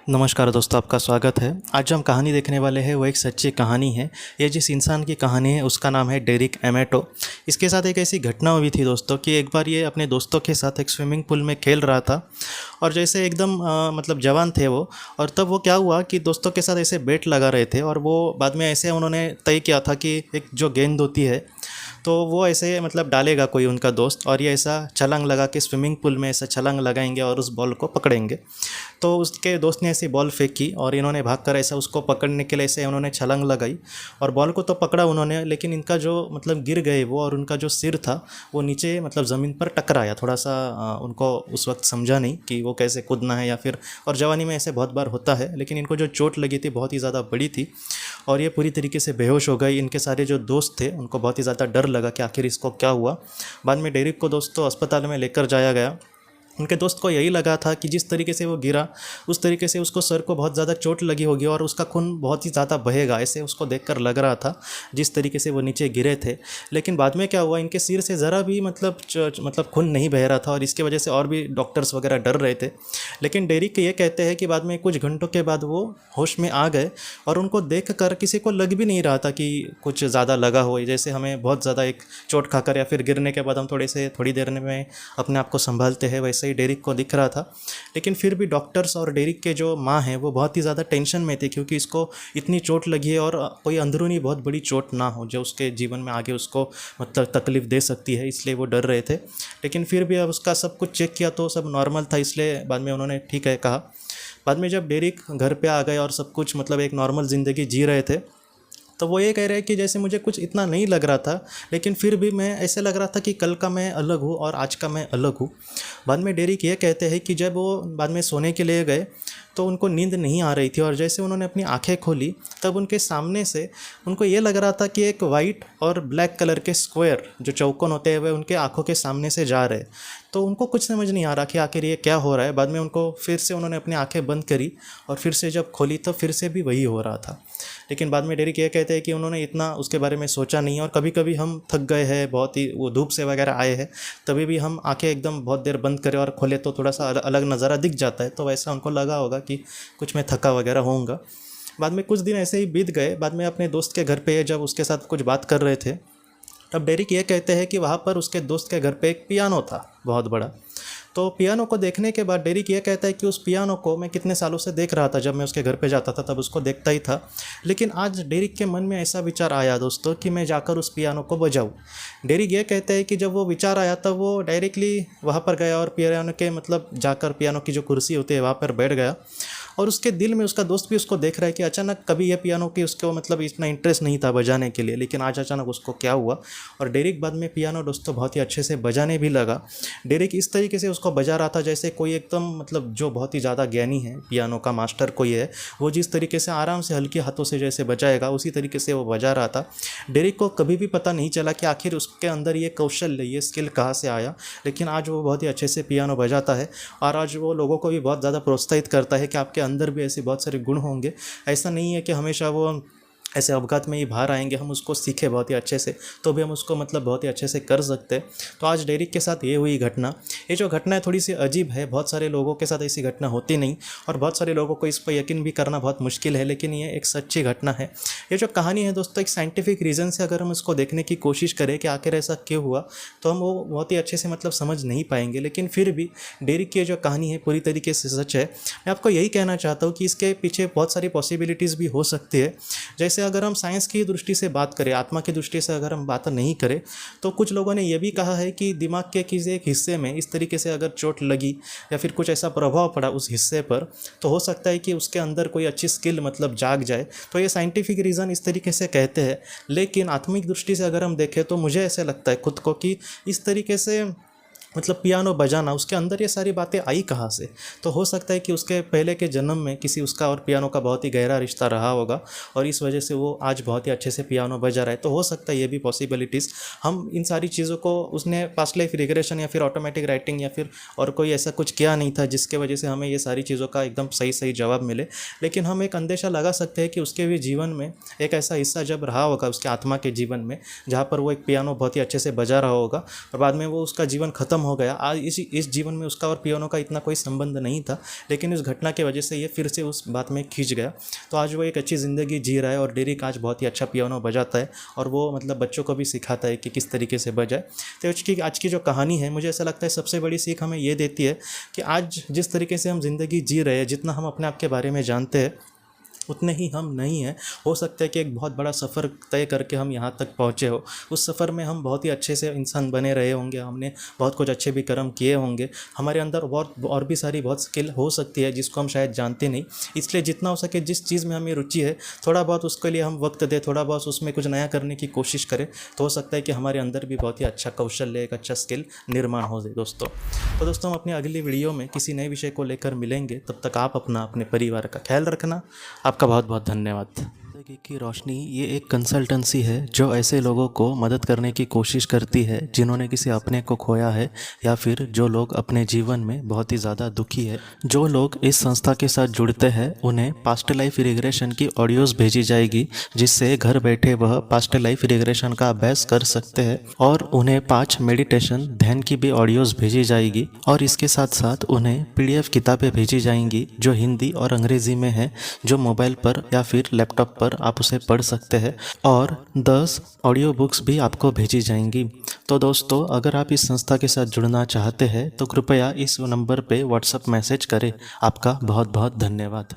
नमस्कार दोस्तों, आपका स्वागत है। आज जो हम कहानी देखने वाले हैं वो एक सच्ची कहानी है। ये जिस इंसान की कहानी है उसका नाम है डेरिक एमेटो। इसके साथ एक ऐसी घटना हुई थी दोस्तों कि एक बार ये अपने दोस्तों के साथ एक स्विमिंग पूल में खेल रहा था। और जैसे एकदम मतलब जवान थे वो। और तब वो क्या हुआ कि दोस्तों के साथ ऐसे बेट लगा रहे थे और वो बाद में ऐसे उन्होंने तय किया था कि एक जो गेंद होती है तो वो ऐसे मतलब डालेगा कोई उनका दोस्त, और ये ऐसा छलांग लगा के स्विमिंग पूल में ऐसा छलांग लगाएंगे और उस बॉल को पकड़ेंगे। तो उसके दोस्त ने ऐसी बॉल फेंकी और इन्होंने भागकर ऐसा उसको पकड़ने के लिए ऐसे उन्होंने छलांग लगाई। और बॉल को तो पकड़ा उन्होंने, लेकिन इनका जो मतलब गिर गए वो, और उनका जो सिर था वो नीचे मतलब ज़मीन पर टकराया थोड़ा सा। उनको उस वक्त समझा नहीं कि वो कैसे कूदना है या फिर, और जवानी में ऐसे बहुत बार होता है, लेकिन इनको जो चोट लगी थी बहुत ही ज़्यादा बड़ी थी और ये पूरी तरीके से बेहोश हो गई। इनके सारे जो दोस्त थे उनको बहुत ही ज़्यादा डर लगा कि आखिर इसको क्या हुआ। बाद में डेरिक को दोस्तों अस्पताल में लेकर जाया गया। उनके दोस्त को यही लगा था कि जिस तरीके से वो गिरा उस तरीके से उसको सर को बहुत ज़्यादा चोट लगी होगी और उसका खून बहुत ही ज़्यादा बहेगा, ऐसे उसको देखकर लग रहा था जिस तरीके से वो नीचे गिरे थे। लेकिन बाद में क्या हुआ, इनके सिर से ज़रा भी मतलब खून नहीं बह रहा था और इसकी वजह से और भी डॉक्टर्स वगैरह डर रहे थे। लेकिन डेरिक ये कहते हैं कि बाद में कुछ घंटों के बाद वो होश में आ गए और उनको देख कर किसी को लग भी नहीं रहा था कि कुछ ज़्यादा लगा हो। जैसे हमें बहुत ज़्यादा एक चोट खाकर या फिर गिरने के बाद हम थोड़ी देर में अपने आप को संभालते हैं, वैसे ही डेरिक को दिख रहा था। लेकिन फिर भी डॉक्टर्स और डेरिक के जो माँ हैं वो बहुत ही ज़्यादा टेंशन में थे, क्योंकि इसको इतनी चोट लगी है और कोई अंदरूनी बहुत बड़ी चोट ना हो जो उसके जीवन में आगे उसको मतलब तकलीफ़ दे सकती है, इसलिए वो डर रहे थे। लेकिन फिर भी अब उसका सब कुछ चेक किया तो सब नॉर्मल था, इसलिए बाद में उन्होंने ठीक है कहा। बाद में जब डेरिक घर पे आ गए और सब कुछ मतलब एक नॉर्मल ज़िंदगी जी रहे थे, तो वो ये कह रहे हैं कि जैसे मुझे कुछ इतना नहीं लग रहा था, लेकिन फिर भी मैं ऐसे लग रहा था कि कल का मैं अलग हूँ और आज का मैं अलग हूँ। बाद में डेरिक ये कहते हैं कि जब वो बाद में सोने के लिए गए तो उनको नींद नहीं आ रही थी, और जैसे उन्होंने अपनी आंखें खोली तब उनके सामने से उनको ये लग रहा था कि एक वाइट और ब्लैक कलर के स्क्वायर जो चौकोन होते हैं वे उनके आंखों के सामने से जा रहे। तो उनको कुछ समझ नहीं आ रहा कि आखिर ये क्या हो रहा है। बाद में उनको फिर से उन्होंने अपनी आंखें बंद करी और फिर से जब खोली तो फिर से भी वही हो रहा था। लेकिन बाद में डेरिक ये कहते हैं कि उन्होंने इतना उसके बारे में सोचा नहीं, और कभी कभी हम थक गए हैं बहुत ही, वो धूप से वगैरह आए हैं, तभी भी हम आंखें एकदम बहुत देर बंद करें और खोले तो थोड़ा सा अलग नज़ारा दिख जाता है, तो वैसा उनको लगा होगा कि कुछ मैं थका वगैरह होऊंगा। बाद में कुछ दिन ऐसे ही बीत गए। बाद में अपने दोस्त के घर पे जब उसके साथ कुछ बात कर रहे थे, तब डेरिक ये कहते हैं कि वहाँ पर उसके दोस्त के घर पे एक पियानो था बहुत बड़ा। तो पियानो को देखने के बाद डेरिक ये कहता है कि उस पियानो को मैं कितने सालों से देख रहा था, जब मैं उसके घर पे जाता था तब उसको देखता ही था। लेकिन आज डेरिक के मन में ऐसा विचार आया दोस्तों कि मैं जाकर उस पियानो को बजाऊं। डेरिक ये कहते हैं कि जब वो विचार आया तब वो डायरेक्टली वहाँ पर गया और पियानो के मतलब जाकर पियानो की जो कुर्सी होती है वहाँ पर बैठ गया। और उसके दिल में उसका दोस्त भी उसको देख रहा है कि अचानक कभी ये पियानो की उसको मतलब इतना इंटरेस्ट नहीं था बजाने के लिए, लेकिन आज अचानक उसको क्या हुआ। और डेरिक बाद में पियानो दोस्तों बहुत ही अच्छे से बजाने भी लगा। डेरिक इस तरीके से उसको बजा रहा था जैसे कोई एकदम मतलब जो बहुत ही ज़्यादा ज्ञानी है, पियानो का मास्टर कोई है, वो जिस तरीके से आराम से हल्के हाथों से जैसे बजाएगा उसी तरीके से वो बजा रहा था। डेरिक को कभी भी पता नहीं चला कि आखिर उसके अंदर ये कौशल, ये स्किल कहाँ से आया, लेकिन आज वो बहुत ही अच्छे से पियानो बजाता है। और आज वो लोगों को भी बहुत ज़्यादा प्रोत्साहित करता है कि आपके अंदर भी ऐसे बहुत सारे गुण होंगे। ऐसा नहीं है कि हमेशा वो ऐसे अवकात में ही बाहर आएंगे, हम उसको सीखे बहुत ही अच्छे से तो भी हम उसको मतलब बहुत ही अच्छे से कर सकते हैं। तो आज डेरिक के साथ ये हुई घटना। ये जो घटना है थोड़ी सी अजीब है, बहुत सारे लोगों के साथ ऐसी घटना होती नहीं और बहुत सारे लोगों को इस पर यकीन भी करना बहुत मुश्किल है, लेकिन ये एक सच्ची घटना है। ये जो कहानी है दोस्तों एक साइंटिफिक रीज़न से अगर हम इसको देखने की कोशिश करें कि आखिर ऐसा क्यों हुआ, तो हम वो बहुत ही अच्छे से मतलब समझ नहीं पाएंगे। लेकिन फिर भी डेरिक की जो कहानी है पूरी तरीके से सच है। मैं आपको यही कहना चाहता हूँ कि इसके पीछे बहुत सारी पॉसिबिलिटीज़ भी हो सकती है। जैसे अगर हम साइंस की दृष्टि से बात करें, आत्मा की दृष्टि से अगर हम बात नहीं करें, तो कुछ लोगों ने यह भी कहा है कि दिमाग के किसी एक हिस्से में इस तरीके से अगर चोट लगी या फिर कुछ ऐसा प्रभाव पड़ा उस हिस्से पर, तो हो सकता है कि उसके अंदर कोई अच्छी स्किल मतलब जाग जाए। तो ये साइंटिफिक रीज़न इस तरीके से कहते हैं। लेकिन आत्मिक दृष्टि से अगर हम देखें तो मुझे ऐसे लगता है खुद को कि इस तरीके से मतलब पियानो बजाना, उसके अंदर ये सारी बातें आई कहाँ से। तो हो सकता है कि उसके पहले के जन्म में किसी उसका और पियानो का बहुत ही गहरा रिश्ता रहा होगा और इस वजह से वो आज बहुत ही अच्छे से पियानो बजा रहा है। तो हो सकता है ये भी पॉसिबिलिटीज़। हम इन सारी चीज़ों को, उसने पास्ट लाइफ रिग्रेशन या फिर ऑटोमेटिक राइटिंग या फिर और कोई ऐसा कुछ किया नहीं था जिसके वजह से हमें ये सारी चीज़ों का एकदम सही सही जवाब मिले। लेकिन हम एक अंदेशा लगा सकते हैं कि उसके भी जीवन में एक ऐसा हिस्सा जब रहा होगा उसके आत्मा के जीवन में, जहाँ पर वो एक पियानो बहुत ही अच्छे से बजा रहा होगा और बाद में वो उसका जीवन ख़त्म हो गया। आज इस जीवन में उसका और पियानो का इतना कोई संबंध नहीं था, लेकिन इस घटना की वजह से ये फिर से उस बात में खींच गया। तो आज वो एक अच्छी ज़िंदगी जी रहा है और डेरिक आज बहुत ही अच्छा पियानो बजाता है और वो मतलब बच्चों को भी सिखाता है कि किस तरीके से बजाए। तो आज की जो कहानी है, मुझे ऐसा लगता है सबसे बड़ी सीख हमें ये देती है कि आज जिस तरीके से हम ज़िंदगी जी रहे हैं, जितना हम अपने आप के बारे में जानते हैं उतने ही हम नहीं हैं। हो सकता है कि एक बहुत बड़ा सफ़र तय करके हम यहाँ तक पहुँचे हो, उस सफ़र में हम बहुत ही अच्छे से इंसान बने रहे होंगे, हमने बहुत कुछ अच्छे भी कर्म किए होंगे, हमारे अंदर और भी सारी बहुत स्किल हो सकती है जिसको हम शायद जानते नहीं। इसलिए जितना हो सके जिस चीज़ में हमें रुचि है, थोड़ा बहुत उसके लिए हम वक्त दें, थोड़ा बहुत उसमें कुछ नया करने की कोशिश करें, तो हो सकता है कि हमारे अंदर भी बहुत ही अच्छा कौशल्य, एक अच्छा स्किल निर्माण हो जाए दोस्तों। तो दोस्तों, हम अपनी अगली वीडियो में किसी नए विषय को लेकर मिलेंगे। तब तक आप अपने परिवार का ख्याल रखना। आपका बहुत बहुत धन्यवाद। ज़िंदगी की रोशनी ये एक कंसल्टेंसी है जो ऐसे लोगों को मदद करने की कोशिश करती है जिन्होंने किसी अपने को खोया है या फिर जो लोग अपने जीवन में बहुत ही ज़्यादा दुखी है। जो लोग इस संस्था के साथ जुड़ते हैं उन्हें पास्ट लाइफ रिग्रेशन की ऑडियोज़ भेजी जाएगी, जिससे घर बैठे वह पास्ट लाइफ रिग्रेशन का अभ्यास कर सकते हैं। और उन्हें 5 मेडिटेशन ध्यान की भी ऑडियोज़ भेजी जाएगी और इसके साथ साथ उन्हें PDF किताबें भेजी जाएंगी जो हिंदी और अंग्रेज़ी में है, जो मोबाइल पर या फिर लैपटॉप पर आप उसे पढ़ सकते हैं। और 10 ऑडियो बुक्स भी आपको भेजी जाएंगी। तो दोस्तों, अगर आप इस संस्था के साथ जुड़ना चाहते हैं तो कृपया इस नंबर पे व्हाट्सएप मैसेज करें। आपका बहुत बहुत धन्यवाद।